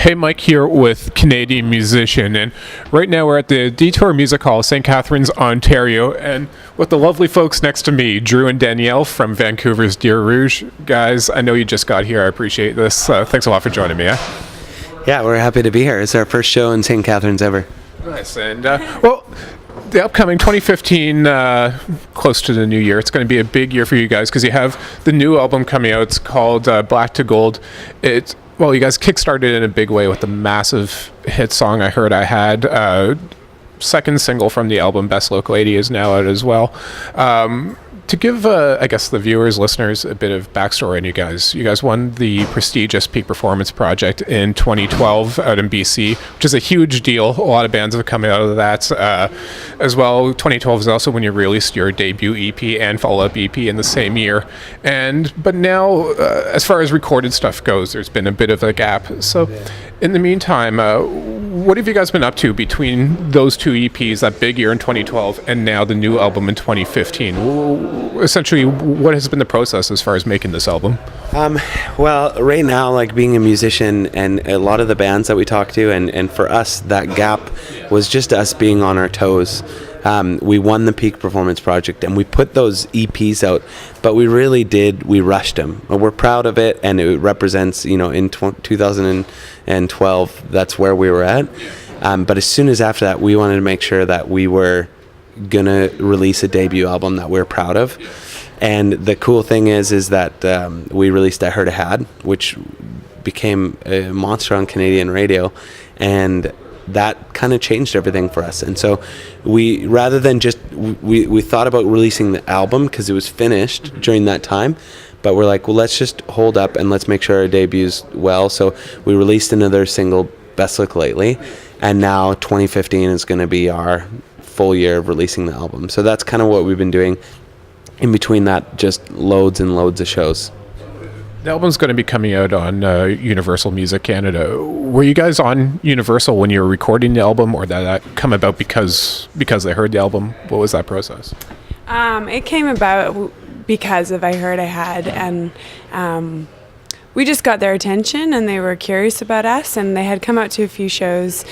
Hey, Mike here with Canadian Musician, and right now we're at the Detour Music Hall, St. Catharines, Ontario, and with the lovely folks next to me, Drew and Danielle from Vancouver's Dear Rouge. Guys, I know you just got here. I appreciate this. Thanks a lot for joining me. Yeah, we're happy to be here. It's our first show in St. Catharines ever. Nice, and well, the upcoming 2015, close to the new year, it's going to be a big year for you guys because you have the new album coming out. It's called Black to Gold. Well, you guys kickstarted it in a big way with the massive hit song I Heard I Had. Second single from the album, Best Local Lady, is now out as well. To give, I guess, the viewers, listeners, a bit of backstory on you guys. You guys won the prestigious Peak Performance Project in 2012 out in BC, which is a huge deal. A lot of bands have come out of that as well. 2012 is also when you released your debut EP and follow-up EP in the same year. But now, as far as recorded stuff goes, there's been a bit of a gap. So in the meantime, what have you guys been up to between those two EPs, that big year in 2012 and now the new album in 2015? Essentially, what has been the process as far as making this album? Well, right now, like being a musician and a lot of the bands that we talk to, and for us, that gap was just us being on our toes. We won the Peak Performance Project and we put those EPs out, but we rushed them. We're proud of it, and it represents, in 2012, that's where we were at. But as soon as after that, we wanted to make sure that we were gonna release a debut album that we're proud of. And the cool thing is that we released I Heard I Had, which became a monster on Canadian radio, and that kind of changed everything for us. And so we, rather than just, we thought about releasing the album because it was finished during that time, but we're like, well, let's just hold up and let's make sure our debut's well. So we released another single, Best Look Lately, and now 2015 is going to be our full year of releasing the album. So that's kind of what we've been doing. In between that, just loads and loads of shows. The album's going to be coming out on Universal Music Canada. Were you guys on Universal when you were recording the album, or did that come about because they heard the album? What was that process? It came about because of I Heard I Had, and we just got their attention, and they were curious about us, and they had come out to a few shows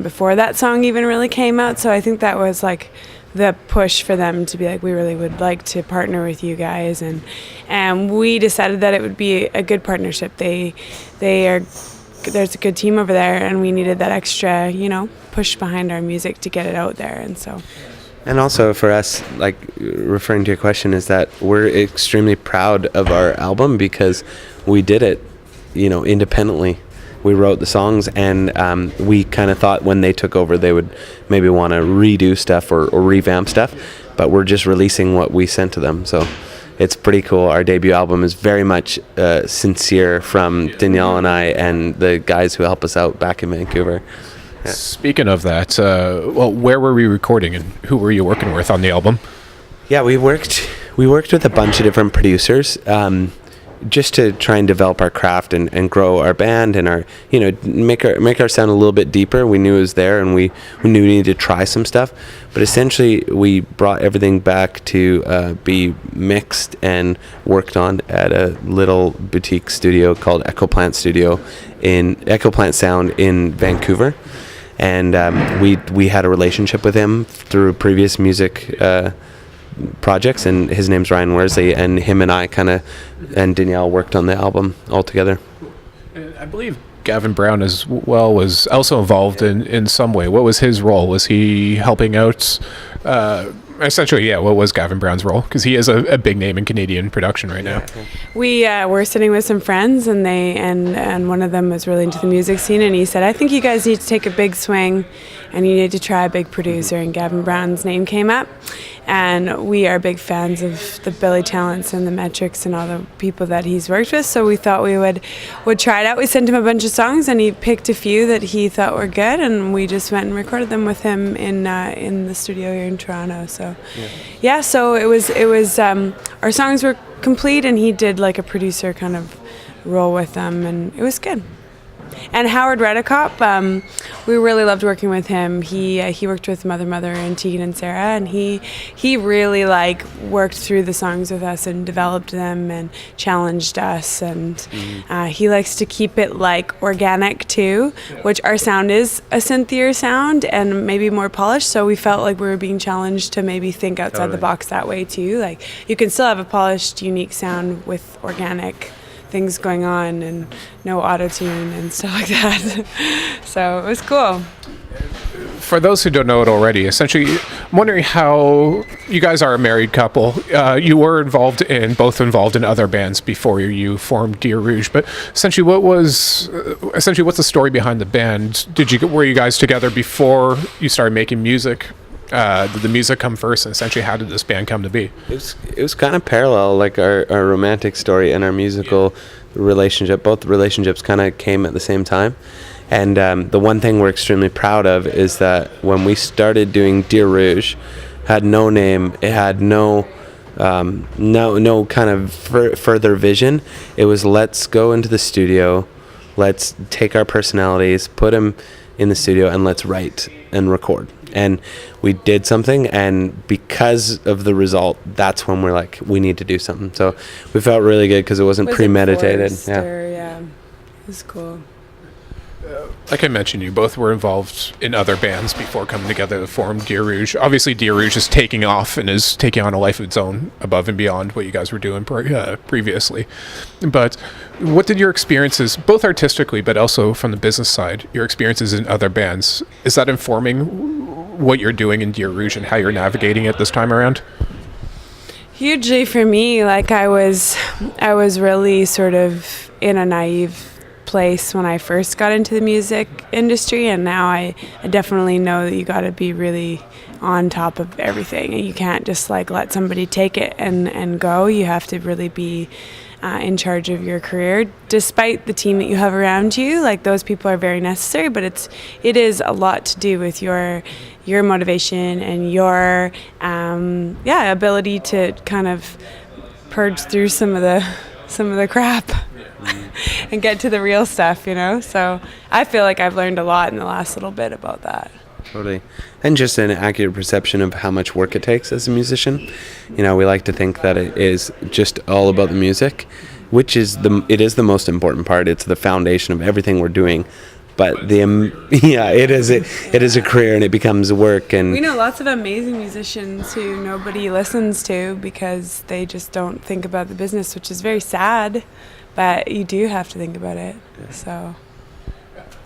before that song even really came out, so I think that was like the push for them to be like, we really would like to partner with you guys, and we decided that it would be a good partnership. There's a good team over there, and we needed that extra, push behind our music to get it out there, and so. And also for us, like referring to your question, is that we're extremely proud of our album because we did it, independently. We wrote the songs, and we kind of thought when they took over they would maybe want to redo stuff or revamp stuff, but we're just releasing what we sent to them. So it's pretty cool. Our debut album is very much sincere from Danielle and I and the guys who help us out back in Vancouver. Yeah. Speaking of that, where were we recording and who were you working with on the album? Yeah, we worked with a bunch of different producers, just to try and develop our craft and grow our band and our, make our sound a little bit deeper. We knew it was there, and we knew we needed to try some stuff. But essentially, we brought everything back to be mixed and worked on at a little boutique studio called Echo Plant Sound in Vancouver. And we had a relationship with him through previous music projects, and his name's Ryan Worsley, and him and I and Danielle worked on the album all together. I believe Gavin Brown as well was also involved in some way. What was his role? Was he helping out? Essentially, yeah, what was Gavin Brown's role? Because he is a big name in Canadian production right now. We were sitting with some friends, and and one of them was really into the music scene, and he said, I think you guys need to take a big swing, and you need to try a big producer, and Gavin Brown's name came up. And we are big fans of the Billy Talents and the Metrics and all the people that he's worked with, so we thought we would try it out. We sent him a bunch of songs, and he picked a few that he thought were good, and we just went and recorded them with him in the studio here in Toronto. So so it was our songs were complete, and he did like a producer kind of role with them, and it was good. And Howard Redicop, we really loved working with him. He worked with Mother and Tegan and Sarah, and he really like worked through the songs with us and developed them and challenged us. And he likes to keep it like organic too, which our sound is a synthier sound and maybe more polished. So we felt like we were being challenged to maybe think outside the box that way too. Like you can still have a polished, unique sound with organic things going on and no auto-tune and stuff like that. So it was cool. For those who don't know it already, essentially, I'm wondering how you guys are a married couple. You were both involved in other bands before you formed Dear Rouge. But essentially, what's the story behind the band? Were you guys together before you started making music? Did the music come first, and essentially how did this band come to be? It was kind of parallel, like our romantic story and our musical relationship. Both relationships kind of came at the same time. And the one thing we're extremely proud of is that when we started doing Dear Rouge, had no name, it had no kind of further vision. It was, let's go into the studio, let's take our personalities, put them in the studio, and let's write and record. And we did something, and because of the result, that's when we're like, we need to do something. So we felt really good because it wasn't premeditated. Yeah, it was cool. Like I mentioned, you both were involved in other bands before coming together to form Dear Rouge. Obviously, Dear Rouge is taking off and is taking on a life of its own above and beyond what you guys were doing previously. But what did your experiences, both artistically but also from the business side, your experiences in other bands, is that informing what you're doing in Dear Rouge and how you're navigating it this time around? Hugely for me. Like I was really sort of in a naive place when I first got into the music industry, and now I definitely know that you got to be really on top of everything, and you can't just like let somebody take it and go. You have to really be in charge of your career, despite the team that you have around you. Like those people are very necessary, but it is a lot to do with your motivation and your ability to kind of purge through some of the crap and get to the real stuff, So I feel like I've learned a lot in the last little bit about that. Totally. And just an accurate perception of how much work it takes as a musician. We like to think that it is just all about the music, which is it is the most important part. It's the foundation of everything we're doing. But it is a career, and it becomes work. And we know lots of amazing musicians who nobody listens to because they just don't think about the business, which is very sad. But you do have to think about it. Yeah. So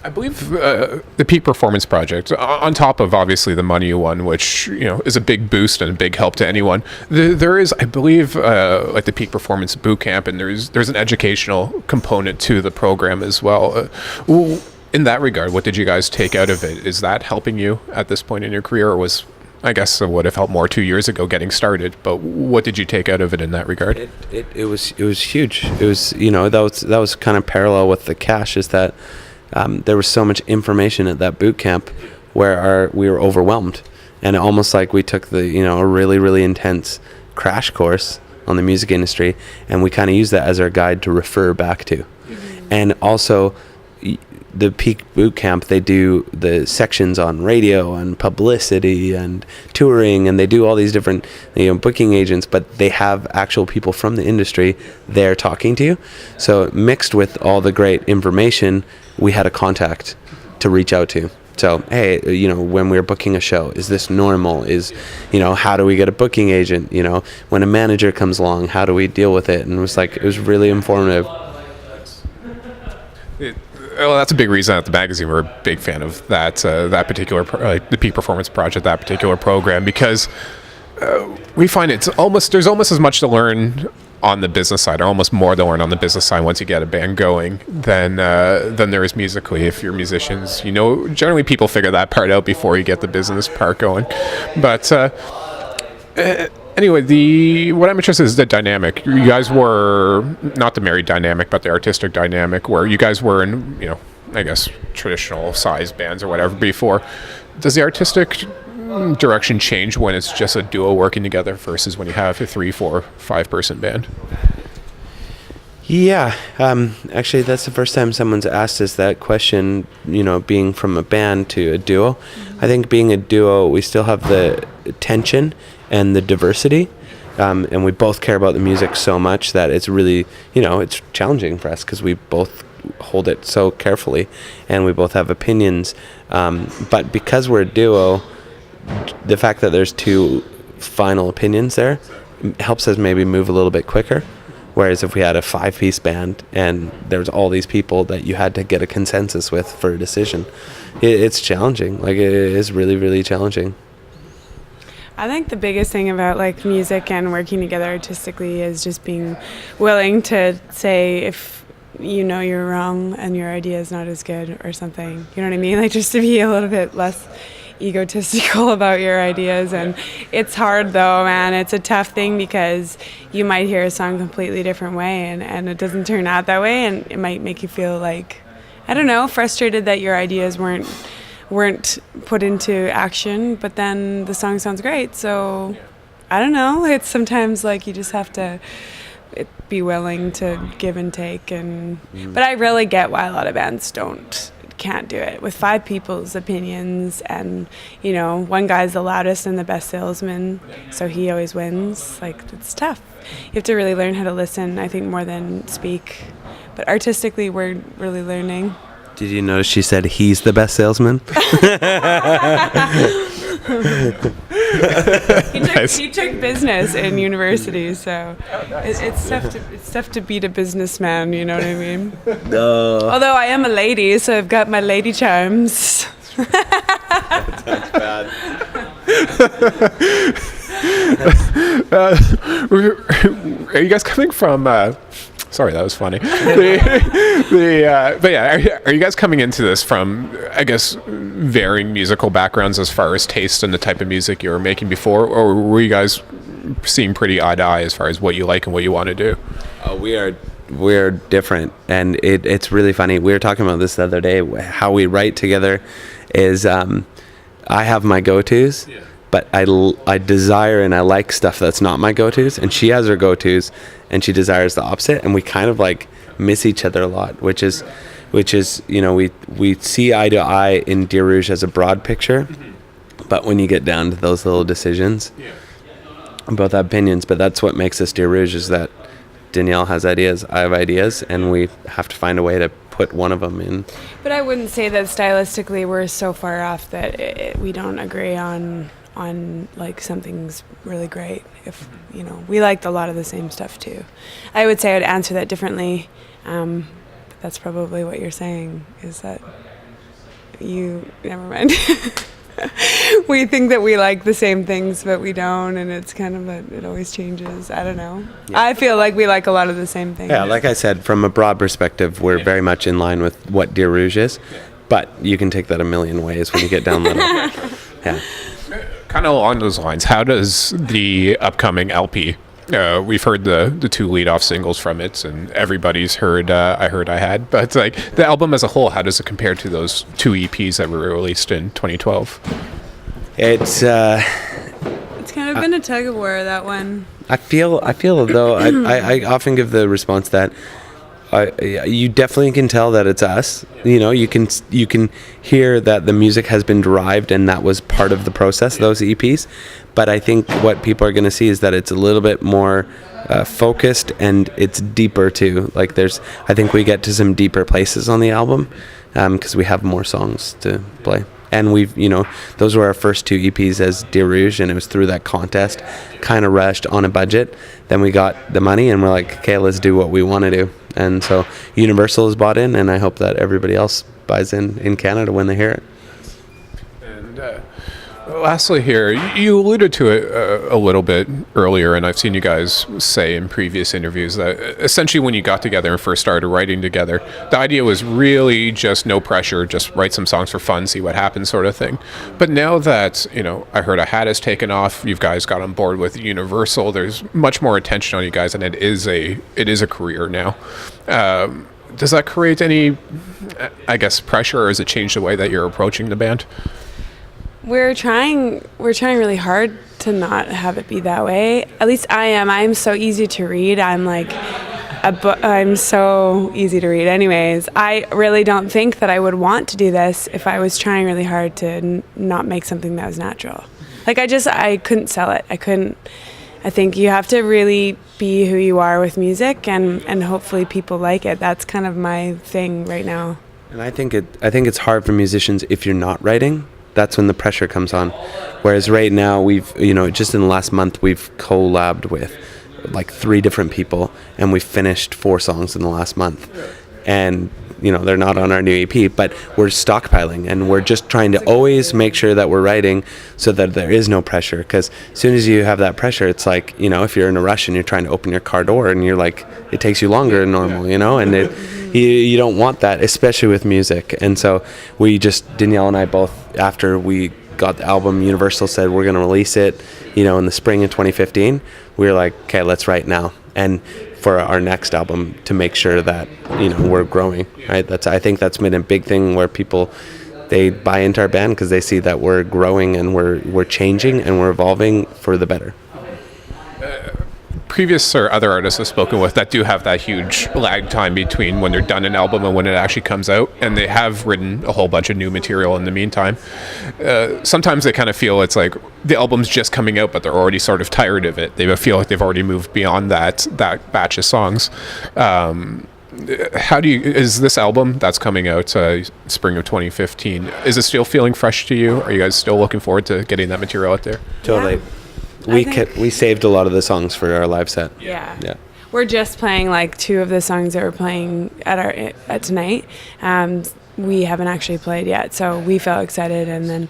I believe the Peak Performance Project, on top of obviously the money you won, which is a big boost and a big help to anyone. There is, I believe, like the Peak Performance Boot Camp, and there's an educational component to the program as well. In that regard, what did you guys take out of it? Is that helping you at this point in your career, or was, I guess, it would have helped more 2 years ago getting started? But what did you take out of it in that regard? It was huge. It was that was kind of parallel with the cash, is that there was so much information at that boot camp where we were overwhelmed, and almost like we took a really, really intense crash course on the music industry, and we kind of used that as our guide to refer back to. Mm-hmm. And also the Peak Boot Camp, they do the sections on radio and publicity and touring, and they do all these different booking agents, but they have actual people from the industry there talking to you. So mixed with all the great information, we had a contact to reach out to. So, hey, when we're booking a show, is this normal? How do we get a booking agent? When a manager comes along, how do we deal with it? And it was really informative. Well, that's a big reason at the magazine we're a big fan of that particular the Peak Performance Project, that particular program, because we find there's almost as much to learn on the business side, or almost more to learn on the business side once you get a band going than there is musically. If you're musicians, generally people figure that part out before you get the business part going. But anyway, what I'm interested in is the dynamic. You guys were not the married dynamic, but the artistic dynamic, where you guys were in, I guess, traditional size bands or whatever before. Does the artistic direction change when it's just a duo working together versus when you have a 3, 4, 5 person band? Yeah, actually, that's the first time someone's asked us that question, being from a band to a duo. I think being a duo, we still have the tension and the diversity, and we both care about the music so much that it's really, it's challenging for us because we both hold it so carefully, and we both have opinions. But because we're a duo, the fact that there's two final opinions there helps us maybe move a little bit quicker. Whereas if we had a 5-piece band and there was all these people that you had to get a consensus with for a decision, it's challenging. Like, it is really, really challenging. I think the biggest thing about like music and working together artistically is just being willing to say if you're wrong and your idea is not as good or something. You know what I mean? Like, just to be a little bit less egotistical about your ideas. And it's hard though, man. It's a tough thing because you might hear a song completely different way and it doesn't turn out that way, and it might make you feel like, I don't know, frustrated that your ideas weren't put into action, but then the song sounds great. So I don't know, it's sometimes like you just have to be willing to give and take. But I really get why a lot of bands can't do it with 5 people's opinions, and one guy's the loudest and the best salesman, so he always wins. Like, it's tough. You have to really learn how to listen, I think, more than speak. But artistically, we're really learning. Did you notice she said he's the best salesman? He took business in university, so it's tough to beat a businessman, you know what I mean? No. Although I am a lady, so I've got my lady charms. That's bad. Are you guys coming from... Sorry, that was funny. But yeah, are you guys coming into this from, I guess, varying musical backgrounds as far as taste and the type of music you were making before, or were you guys seeing pretty eye to eye as far as what you like and what you want to do? We're different, and it's really funny. We were talking about this the other day. How we write together is I have my go-tos. Yeah. But I desire and I like stuff that's not my go-tos, and she has her go-tos and she desires the opposite, and we kind of like miss each other a lot, which is we see eye to eye in Dear Rouge as a broad picture, but when you get down to those little decisions, both have opinions. But that's what makes us Dear Rouge, is that Danielle has ideas, I have ideas, and we have to find a way to put one of them in. But I wouldn't say that stylistically we're so far off that we don't agree on like something's really great. If we liked a lot of the same stuff too. I would say I'd answer that differently, but that's probably what you're saying, is that never mind. We think that we like the same things, but we don't, and it's kind of it always changes. I don't know. Yeah. I feel like we like a lot of the same things. Yeah, like I said, from a broad perspective, we're very much in line with what Dear Rouge is, but you can take that a million ways when you get down little. Yeah. Kind of along those lines, how does the upcoming LP, we've heard the 2 lead-off singles from it, and everybody's heard I Heard I Had, but like the album as a whole, how does it compare to those 2 EPs that were released in 2012? It's kind of been a tug of war, that one. I feel though, I often give the response that you definitely can tell that it's us. You can hear that the music has been derived, and that was part of the process, those EPs. But I think what people are going to see is that it's a little bit more focused, and it's deeper too. Like I think we get to some deeper places on the album because we have more songs to play. And we've, those were our first 2 EPs as Dear Rouge, and it was through that contest, kind of rushed on a budget. Then we got the money, and we're like, okay, let's do what we want to do. And so Universal has bought in, and I hope that everybody else buys in Canada when they hear it. And lastly here, you alluded to it a little bit earlier, and I've seen you guys say in previous interviews that essentially when you got together and first started writing together, the idea was really just no pressure, just write some songs for fun, see what happens sort of thing. But now that, I Heard I Had has taken off, you guys got on board with Universal, there's much more attention on you guys, and it is a career now. Does that create any, I guess, pressure, or has it changed the way that you're approaching the band? We're trying really hard to not have it be that way. At least I am. I am so easy to read. I'm like, I'm so easy to read. Anyways, I really don't think that I would want to do this if I was trying really hard to not make something that was natural. Like I couldn't sell it. I think you have to really be who you are with music, and hopefully people like it. That's kind of my thing right now. And I think it's hard for musicians if you're not writing. That's when the pressure comes on. Whereas right now we've, just in the last month we've collabed with like 3 different people, and we've finished 4 songs in the last month. And they're not on our new EP, but we're stockpiling, and we're just trying to always make sure that we're writing so that there is no pressure. Because as soon as you have that pressure, it's like, if you're in a rush and you're trying to open your car door and you're like, it takes you longer than normal, and you don't want that, especially with music. And so Danielle and I both, after we got the album, Universal said we're going to release it, in the spring of 2015. We were like, okay, let's write now. And for our next album, to make sure that we're growing, right? I think that's been a big thing where people, they buy into our band because they see that we're growing and we're changing and we're evolving for the better. Previous or other artists I've spoken with that do have that huge lag time between when they're done an album and when it actually comes out, and they have written a whole bunch of new material in the meantime. Sometimes they kind of feel it's like the album's just coming out, but they're already sort of tired of it. They feel like they've already moved beyond that batch of songs. Is this album that's coming out spring of 2015, is it still feeling fresh to you? Are you guys still looking forward to getting that material out there? Totally. Yeah. We saved a lot of the songs for our live set. Yeah. We're just playing like 2 of the songs that we're playing at tonight. We haven't actually played yet, so we felt excited. And then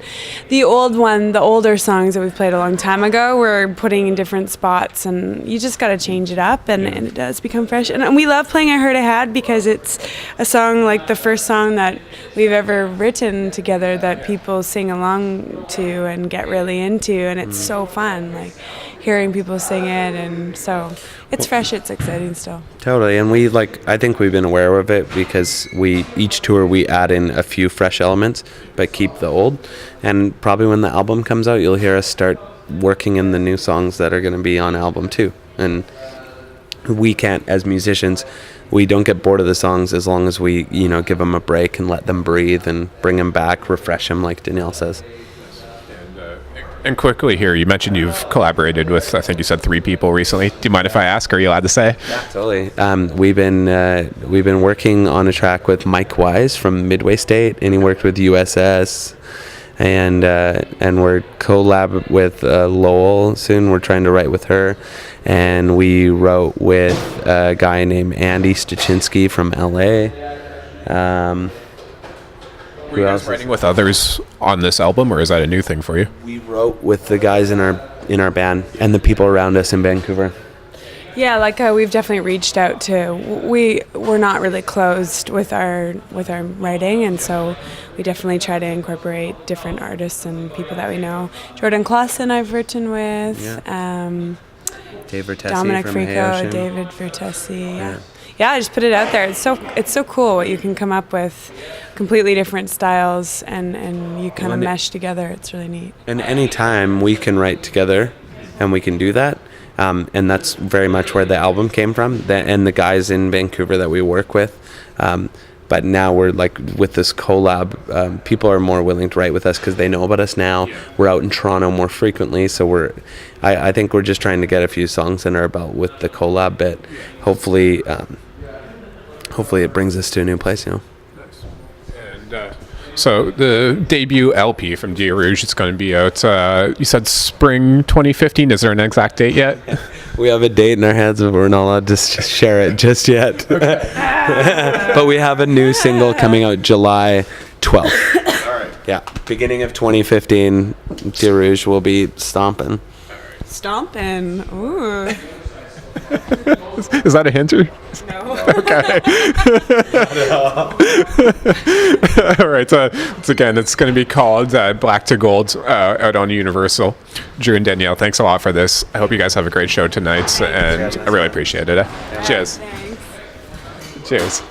the older songs that we've played a long time ago, we're putting in different spots, and you just got to change it up, and it does become fresh. And we love playing I Heard I Had because it's a song, like the first song that we've ever written together that people sing along to and get really into, and it's so fun, like hearing people sing it, and so it's fresh, it's exciting still. Totally. And I think we've been aware of it because each tour we add in a few fresh elements but keep the old, and probably when the album comes out you'll hear us start working in the new songs that are going to be on album too. And we can't, as musicians, we don't get bored of the songs as long as we give them a break and let them breathe and bring them back, refresh them, like Danielle says. And quickly here, you mentioned you've collaborated with, I think you said 3 people recently. Do you mind if I ask? Are you allowed to say? Yeah, totally. We've been working on a track with Mike Wise from Midway State, and he worked with USS, and we're collab with Lowell soon. We're trying to write with her, and we wrote with a guy named Andy Stachinsky from LA. Were you guys writing with others on this album, or is that a new thing for you? We wrote with the guys in our band and the people around us in Vancouver. Yeah, we've definitely reached out to. We're not really closed with our writing, and so we definitely try to incorporate different artists and people that we know. Jordan Clausen I've written with. Yeah. Dave Vertesi Dominic from Frico, David Vertesi. Yeah, I just put it out there. It's so cool what you can come up with, completely different styles, and you kind of mesh together. It's really neat. And anytime we can write together, and we can do that, and that's very much where the album came from, and the guys in Vancouver that we work with. But now we're with this collab, people are more willing to write with us because they know about us now. We're out in Toronto more frequently, so I think we're just trying to get a few songs in our belt with the collab bit. Hopefully it brings us to a new place, Nice. And so the debut LP from Dia Rouge, it's going to be out, you said spring 2015. Is there an exact date yet? We have a date in our heads, but we're not allowed to share it just yet. But we have a new single coming out July 12th. All right. Yeah, beginning of 2015, Dia Rouge will be stomping. Stomping. Ooh. Is that a hint? No. Okay. All right. So it's going to be called Black to Gold out on Universal. Drew and Danielle, thanks a lot for this. I hope you guys have a great show tonight, and I really appreciate it. Cheers. Thanks. Cheers.